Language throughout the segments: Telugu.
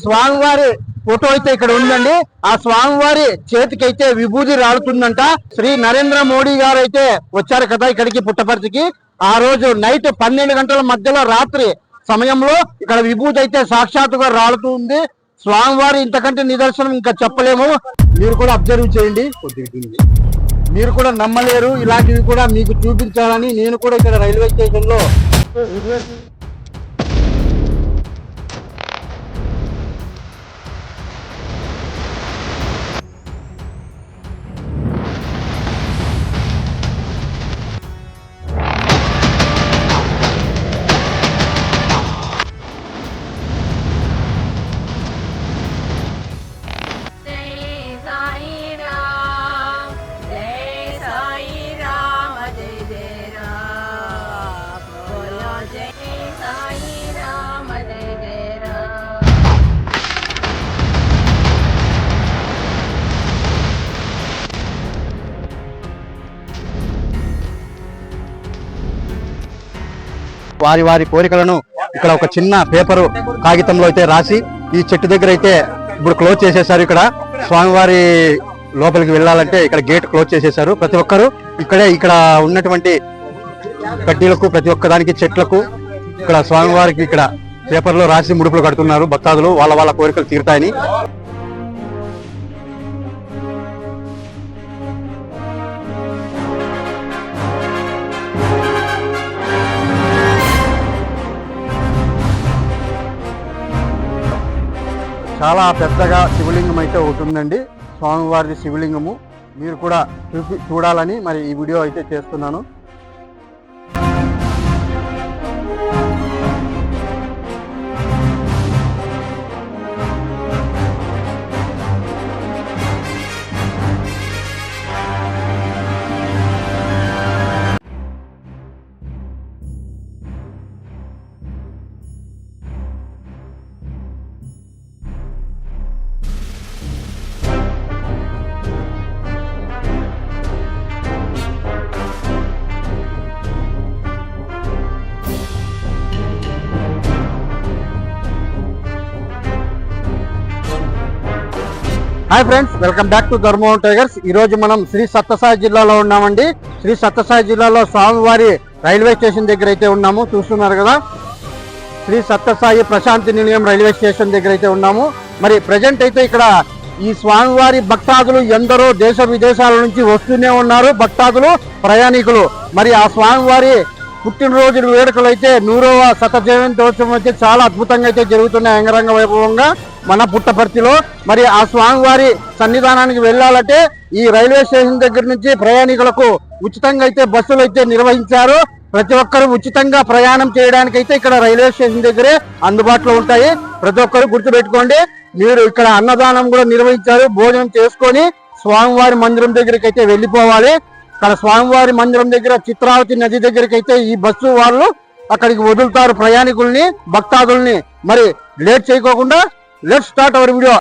స్వామివారి ఫోటో అయితే ఇక్కడ ఉందండి. ఆ స్వామివారి చేతికి అయితే విభూతి రాలుతుందంట. శ్రీ నరేంద్ర మోడీ గారు అయితే వచ్చారు కదా ఇక్కడికి పుట్టపర్తికి. ఆ రోజు నైట్ 12 గంటల మధ్యలో రాత్రి సమయంలో ఇక్కడ విభూతి అయితే సాక్షాత్తుగా రాలుతూ ఉంది. స్వామివారి ఇంతకంటే నిదర్శనం ఇంకా చెప్పలేము. మీరు కూడా అబ్జర్వ్ చేయండి, మీరు కూడా నమ్మలేరు. ఇలాంటివి కూడా మీకు చూపించాలని నేను కూడా ఇక్కడ రైల్వే స్టేషన్ లో వారి వారి కోరికలను ఇక్కడ ఒక చిన్న పేపరు కాగితంలో అయితే రాసి ఈ చెట్టు దగ్గర అయితే ఇప్పుడు క్లోజ్ చేసేసారు. ఇక్కడ స్వామివారి లోపలికి వెళ్ళాలంటే ఇక్కడ గేట్ క్లోజ్ చేసేసారు. ప్రతి ఒక్కరు ఇక్కడ ఉన్నటువంటి కడ్డీలకు ప్రతి ఒక్క దానికి చెట్లకు ఇక్కడ స్వామివారికి ఇక్కడ పేపర్లో రాసి ముడుపులు కడుతున్నారు భక్తాదులు. వాళ్ళ కోరికలు తీరుతాయని. చాలా పెద్దగా శివలింగం అయితే ఒకటి ఉందండి, స్వామివారి శివలింగము. మీరు కూడా చూడాలని మరి ఈ వీడియో అయితే చేస్తున్నాను. Hi friends, welcome back to Dharmavaram tigers. ఈ రోజు మనం శ్రీ సత్యసాయి జిల్లాలో ఉన్నామండి. శ్రీ సత్యసాయి జిల్లాలో స్వామివారి రైల్వే స్టేషన్ దగ్గర అయితే ఉన్నాము. చూస్తున్నారు కదా, శ్రీ సత్యసాయి ప్రశాంతి నిలయం రైల్వే స్టేషన్ దగ్గర అయితే ఉన్నాము. మరి ప్రజెంట్ అయితే ఇక్కడ ఈ స్వామివారి భక్తాదులు ఎందరో దేశ విదేశాల నుంచి వస్తూనే ఉన్నారు. భక్తాదులు, ప్రయాణికులు. మరి ఆ స్వామివారి పుట్టినరోజు వేడుకలు అయితే 100వ శత జయంతోత్సవం అయితే చాలా అద్భుతంగా అయితే జరుగుతున్నాయి అంగరంగ వైభవంగా మన పుట్టపర్తిలో. మరి ఆ స్వామివారి సన్నిధానానికి వెళ్ళాలంటే ఈ రైల్వే స్టేషన్ దగ్గర నుంచి ప్రయాణికులకు ఉచితంగా అయితే బస్సులు అయితే నిర్వహించారు. ప్రతి ఒక్కరు ఉచితంగా ప్రయాణం చేయడానికి అయితే ఇక్కడ రైల్వే స్టేషన్ దగ్గరే అందుబాటులో ఉంటాయి. ప్రతి ఒక్కరు గుర్తుపెట్టుకోండి. మీరు ఇక్కడ అన్నదానం కూడా నిర్వహించారు. భోజనం చేసుకొని స్వామివారి మందిరం దగ్గరికి అయితే వెళ్ళిపోవాలి. ఇక్కడ స్వామివారి మందిరం దగ్గర చిత్రావతి నది దగ్గరికి అయితే ఈ బస్సు వాళ్ళు అక్కడికి వదులుతారు ప్రయాణికుల్ని, భక్తాదుల్ని. మరి లేట్ చేయకోకుండా లెట్స్ స్టార్ట్ అవర్ వీడియో.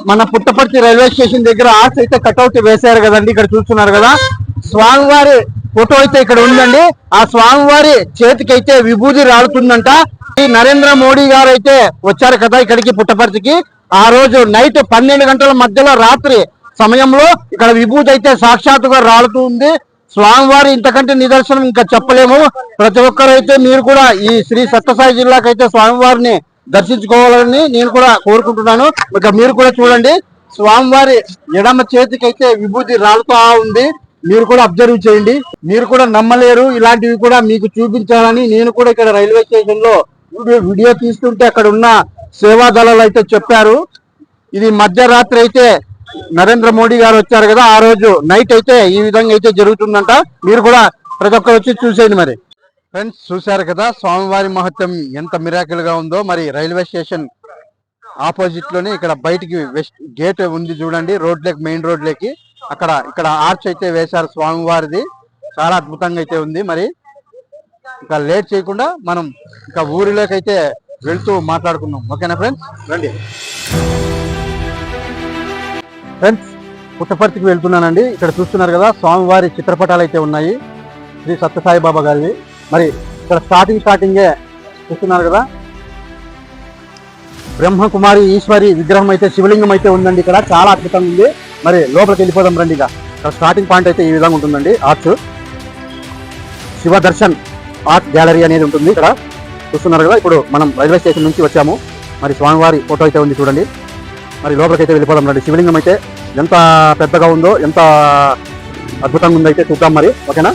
మన పుట్టపర్తి రైల్వే స్టేషన్ దగ్గర ఆర్ట్స్ అయితే కట్అవుట్ వేశారు కదండి. ఇక్కడ చూస్తున్నారు కదా, స్వామివారి ఫోటో అయితే ఇక్కడ ఉందండి. ఆ స్వామివారి చేతికి అయితే విభూతి రాలుతుందంట. ఈ నరేంద్ర మోడీ గారు అయితే వచ్చారు కదా ఇక్కడికి పుట్టపర్తికి. ఆ రోజు నైట్ 12 గంటల మధ్యలో రాత్రి సమయంలో ఇక్కడ విభూతి అయితే సాక్షాత్తుగా రాలుతూ ఉంది. స్వామివారి ఇంతకంటే నిదర్శనం ఇంకా చెప్పలేము. ప్రతి ఒక్కరైతే మీరు కూడా ఈ శ్రీ సత్యసాయి జిల్లాకైతే స్వామివారిని దర్శించుకోవాలని నేను కూడా కోరుకుంటున్నాను. ఇక మీరు కూడా చూడండి, స్వామివారి ఎడమ చేతికి అయితే విభూతి రాలుతా ఉంది. మీరు కూడా అబ్జర్వ్ చేయండి. మీరు కూడా నమ్మలేరు, ఇలాంటివి కూడా మీకు చూపించాలని నేను కూడా ఇక్కడ రైల్వే స్టేషన్ లో వీడియో తీస్తుంటే అక్కడ ఉన్న సేవా దళాలు అయితే చెప్పారు. ఇది మధ్యరాత్రి అయితే నరేంద్ర మోడీ గారు వచ్చారు కదా, ఆ రోజు నైట్ అయితే ఈ విధంగా అయితే జరుగుతుందంట. మీరు కూడా ప్రతి ఒక్కరు వచ్చి చూసేయండి. మరి ఫ్రెండ్స్ చూశారు కదా స్వామివారి మహత్యం ఎంత మిరాకిల్ గా ఉందో. మరి రైల్వే స్టేషన్ ఆపోజిట్ లోనే ఇక్కడ బయటికి వెస్ట్ గేట్ ఉంది చూడండి, రోడ్లకి మెయిన్ రోడ్లకి. ఇక్కడ ఆర్చ్ అయితే వేశారు స్వామివారిది, చాలా అద్భుతంగా అయితే ఉంది. మరి ఇంకా లేట్ చేయకుండా మనం ఇంకా ఊరిలోకి అయితే వెళ్తూ మాట్లాడుకుందాం. ఓకేనా ఫ్రెండ్స్, రండి. ఫ్రెండ్స్ పుట్టపర్తికి వెళ్తున్నానండి. ఇక్కడ చూస్తున్నారు కదా స్వామివారి చిత్రపటాలు అయితే ఉన్నాయి, శ్రీ సత్యసాయి బాబా గారివి. మరి ఇక్కడ స్టార్టింగే చూస్తున్నారు కదా బ్రహ్మకుమారి ఈశ్వరి విగ్రహం అయితే, శివలింగం అయితే ఉందండి. ఇక్కడ చాలా అద్భుతంగా ఉంది. మరి లోపలికి వెళ్ళిపోదాం రండి. ఇక్కడ స్టార్టింగ్ పాయింట్ అయితే ఈ విధంగా ఉంటుందండి. Arch Shiva Darshan art gallery అనేది ఉంటుంది. ఇక్కడ చూస్తున్నారు కదా, ఇప్పుడు మనం రైల్వే స్టేషన్ నుంచి వచ్చాము. మరి స్వామివారి ఫోటో అయితే ఉంది చూడండి. మరి లోపలికి అయితే వెళ్ళిపోదాం రండి. శివలింగం అయితే ఎంత పెద్దగా ఉందో, ఎంత అద్భుతంగా ఉందో అయితే చూద్దాం. మరి ఓకేనా.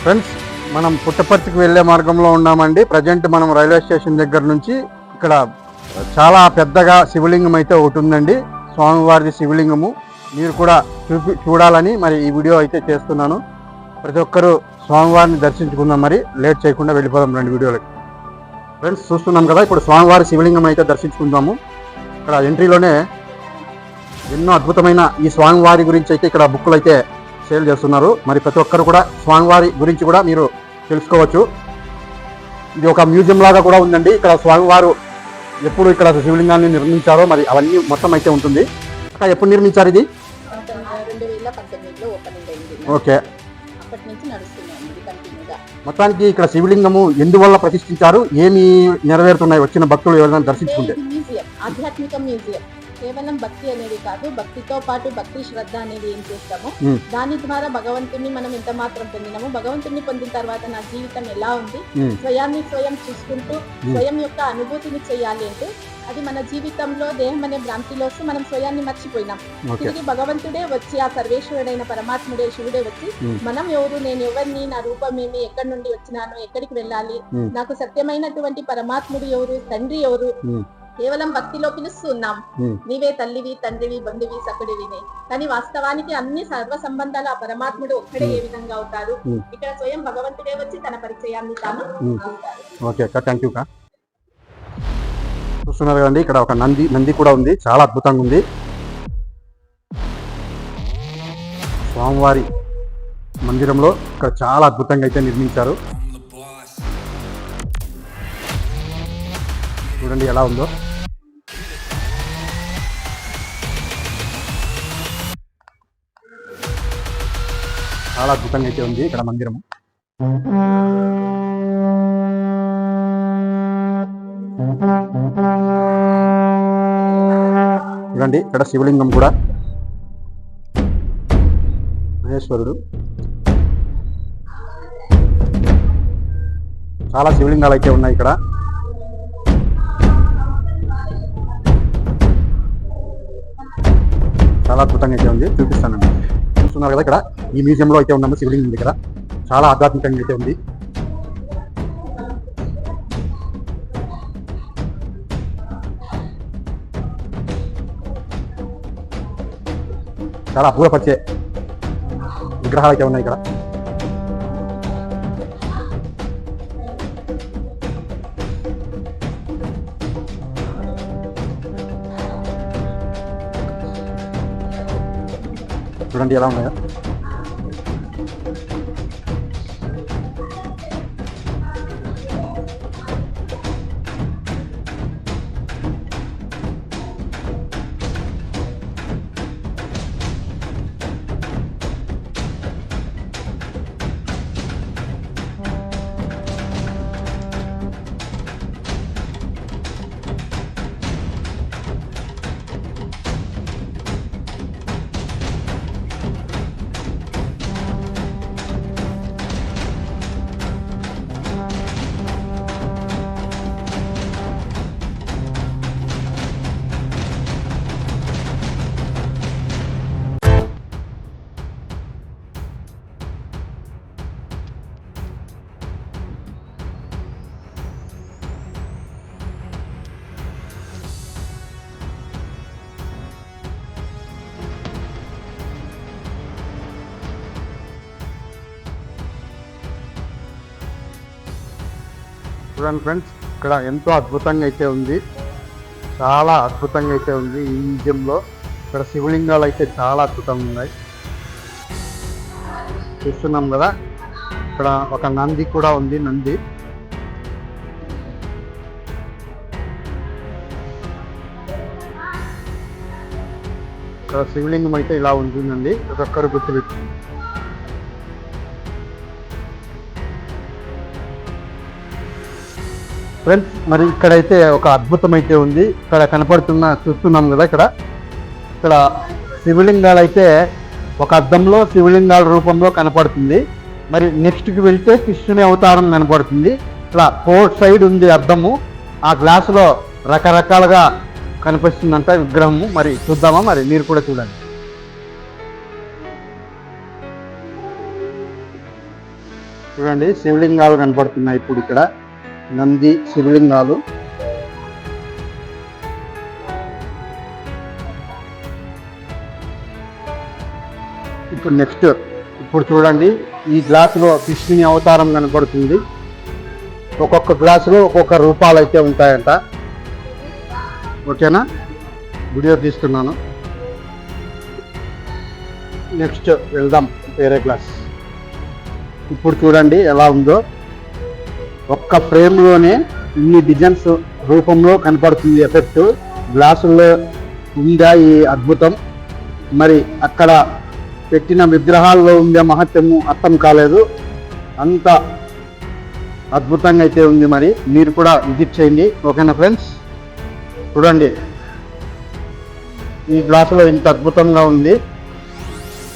ఫ్రెండ్స్ మనం పుట్టపర్తికి వెళ్ళే మార్గంలో ఉన్నామండి. ప్రజెంట్ మనం రైల్వే స్టేషన్ దగ్గర నుంచి ఇక్కడ చాలా పెద్దగా శివలింగం అయితే ఒకటి ఉందండి, స్వామివారిది శివలింగము. మీరు కూడా చూడాలని మరి ఈ వీడియో అయితే చేస్తున్నాను. ప్రతి ఒక్కరూ స్వామివారిని దర్శించుకుందాం. మరి లేట్ చేయకుండా వెళ్ళిపోదాం రండి వీడియోలకి. ఫ్రెండ్స్ చూస్తున్నాం కదా, ఇప్పుడు స్వామివారి శివలింగం అయితే దర్శించుకుందాము. ఇక్కడ ఎంట్రీలోనే ఎన్నో అద్భుతమైన ఈ స్వామివారి గురించి అయితే ఇక్కడ బుక్కులు అయితే సేల్ చేస్తున్నారు. మరి ప్రతి ఒక్కరు కూడా స్వామివారి గురించి కూడా మీరు తెలుసుకోవచ్చు. ఇది ఒక మ్యూజియం లాగా కూడా ఉందండి. ఇక్కడ స్వామివారు ఎప్పుడు ఇక్కడ శివలింగాన్ని నిర్మించారో మరి అవన్నీ మొత్తం అయితే ఉంటుంది. అక్కడ ఎప్పుడు నిర్మించారు ఇది? 2018లో ఓపెనింగ్ అయింది. ఓకే. అప్పటి నుంచి నడుస్తున్నాయి ఇది కంటిన్యూగా. మొత్తానికి ఇక్కడ శివలింగము ఎందువల్ల ప్రతిష్ఠించారు, ఏమి నెరవేరుతున్నాయి వచ్చిన భక్తులు ఎవరైనా దర్శించుకుంటే? మ్యూజియం, ఆధ్యాత్మిక మ్యూజియం. కేవలం భక్తి అనేది కాదు, భక్తితో పాటు భక్తి శ్రద్ధ అనేది ఏం చేస్తామో దాని ద్వారా భగవంతుని మనం ఎంత మాత్రం పొందినాము, భగవంతుని పొందిన తర్వాత నా జీవితం ఎలా ఉంది, స్వయాన్ని స్వయం చూసుకుంటూ స్వయం యొక్క అనుభూతిని చేయాలి అంటే అది మన జీవితంలో దేహం అనే భ్రాంతిలో వస్తే మనం స్వయాన్ని మర్చిపోయినాం. తిరిగి భగవంతుడే వచ్చి, ఆ సర్వేశ్వరుడైన పరమాత్ముడే శివుడే వచ్చి మనం ఎవరు, నేను ఎవరిని, నా రూపం ఏమి, ఎక్కడి నుండి వచ్చినాను, ఎక్కడికి వెళ్ళాలి, నాకు సత్యమైనటువంటి పరమాత్ముడు ఎవరు, తండ్రి ఎవరు, కేవలం భక్తిలో పిలుస్తున్నాం. నీవే తల్లివి, తండ్రివి, బంధువి, సకుడివినే. కానీ వాస్తవానికి అన్ని సర్వ సంబంధాలు ఆ పరమాత్ముడు ఒక్కడే ఏ విధంగా అవుతారు, ఇక్కడ స్వయం భగవంతుడే వచ్చి తన పరిచయాన్ని తాను అవుతారు. చూస్తున్నారు కదండి, ఇక్కడ ఒక నంది కూడా ఉంది, చాలా అద్భుతంగా ఉంది. స్వామివారి మందిరంలో ఇక్కడ చాలా అద్భుతంగా అయితే నిర్మించారు. చూడండి ఎలా ఉందో. చాలా అద్భుతంగా అయితే ఉంది ఇక్కడ మందిరము. చూడండి ఇక్కడ శివలింగం కూడా, మహేశ్వరుడు. చాలా శివలింగాలు అయితే ఉన్నాయి ఇక్కడ. చాలా అద్భుతంగా అయితే ఉంది, చూపిస్తానండి. చూస్తున్నారు కదా, ఇక్కడ ఈ మ్యూజియంలో అయితే ఉన్నాము శివలింగం దగ్గర. చాలా ఆధ్యాత్మికంగా అయితే ఉంది. చాలా అపూర్వపరిచే విగ్రహాలు అయితే ఉన్నాయి ఇక్కడ. చూడండి ఎలా ఉన్నాయో. చూడండి ఫ్రెండ్స్, ఇక్కడ ఎంతో అద్భుతంగా అయితే ఉంది, చాలా అద్భుతంగా అయితే ఉంది ఈ మ్యూజియంలో. ఇక్కడ శివలింగాలు అయితే చాలా అద్భుతంగా ఉన్నాయి, చూస్తున్నాం కదా. ఇక్కడ ఒక నంది కూడా ఉంది, నంది. ఇక్కడ శివలింగం అయితే ఇలా ఉంటుందండి, ఒక్కొక్కరు గుర్తుపెట్టు. ఫ్రెండ్స్, మరి ఇక్కడైతే ఒక అద్భుతం అయితే ఉంది. ఇక్కడ చూస్తున్నాం కదా, ఇక్కడ శివలింగాలు అయితే ఒక అద్దంలో శివలింగాల రూపంలో కనపడుతుంది. మరి నెక్స్ట్కి వెళ్తే కృష్ణుని అవతారం కనపడుతుంది. ఇట్లా 4 సైడ్ ఉంది అద్దము, ఆ గ్లాసులో రకరకాలుగా కనిపిస్తుందంట విగ్రహము. మరి చూద్దామా, మరి మీరు కూడా చూడండి. చూడండి, శివలింగాలు కనపడుతున్నాయి ఇప్పుడు ఇక్కడ, నంది శివలింగాలు. ఇప్పుడు నెక్స్ట్ ఇప్పుడు చూడండి, ఈ గ్లాసులో కృష్ణుని అవతారం కనపడుతుంది. ఒక్కొక్క గ్లాసులో ఒక్కొక్క రూపాలు అయితే ఉంటాయంట. ఓకేనా, వీడియో తీస్తున్నాను. నెక్స్ట్ వెళ్దాం వేరే గ్లాస్. ఇప్పుడు చూడండి ఎలా ఉందో, ఒక్క ఫ్రేమ్లోనే ఇన్ని డిజైన్స్ రూపంలో కనపడుతుంది ఎఫెక్ట్. గ్లాసుల్లో ఉందా ఈ అద్భుతం. మరి అక్కడ పెట్టిన విగ్రహాల్లో ఉండే మహత్యము అర్థం కాలేదు, అంత అద్భుతంగా అయితే ఉంది. మరి మీరు కూడా విజిట్ చేయండి. ఓకేనా ఫ్రెండ్స్, చూడండి ఈ గ్లాసులో ఇంత అద్భుతంగా ఉంది,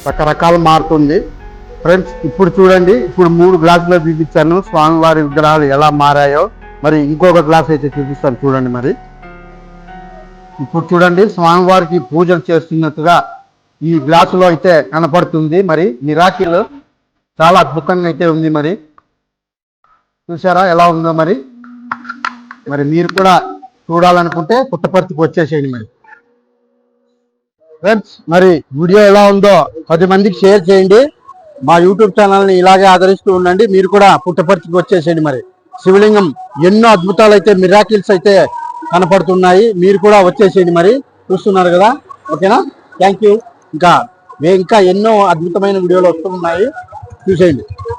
రకరకాలు మారుతుంది. ఫ్రెండ్స్, ఇప్పుడు చూడండి, ఇప్పుడు 3 గ్లాసులో చూపించాను స్వామివారి విగ్రహాలు ఎలా మారాయో. మరి ఇంకొక గ్లాస్ అయితే చూపిస్తాను చూడండి. మరి ఇప్పుడు చూడండి, స్వామివారికి పూజలు చేస్తున్నట్టుగా ఈ గ్లాసులో అయితే కనపడుతుంది. మరి మిరాకిల్ చాలా అద్భుతంగా అయితే ఉంది. మరి చూసారా ఎలా ఉందో. మరి మీరు కూడా చూడాలనుకుంటే పుట్టపర్తికి వచ్చేసేయండి. మరి ఫ్రెండ్స్, మరి వీడియో ఎలా ఉందో 10 మందికి షేర్ చేయండి. మా యూట్యూబ్ ఛానల్ని ఇలాగే ఆదరిస్తూ ఉండండి. మీరు కూడా పుట్టపర్తికి వచ్చేసేయండి. మరి శివలింగం ఎన్నో అద్భుతాలు అయితే, మిరాకిల్స్ అయితే కనపడుతున్నాయి. మీరు కూడా వచ్చేసేయండి. మరి చూస్తున్నారు కదా. ఓకేనా, థ్యాంక్ యూ. ఇంకా ఎన్నో అద్భుతమైన వీడియోలు వస్తున్నాయి, చూసేయండి.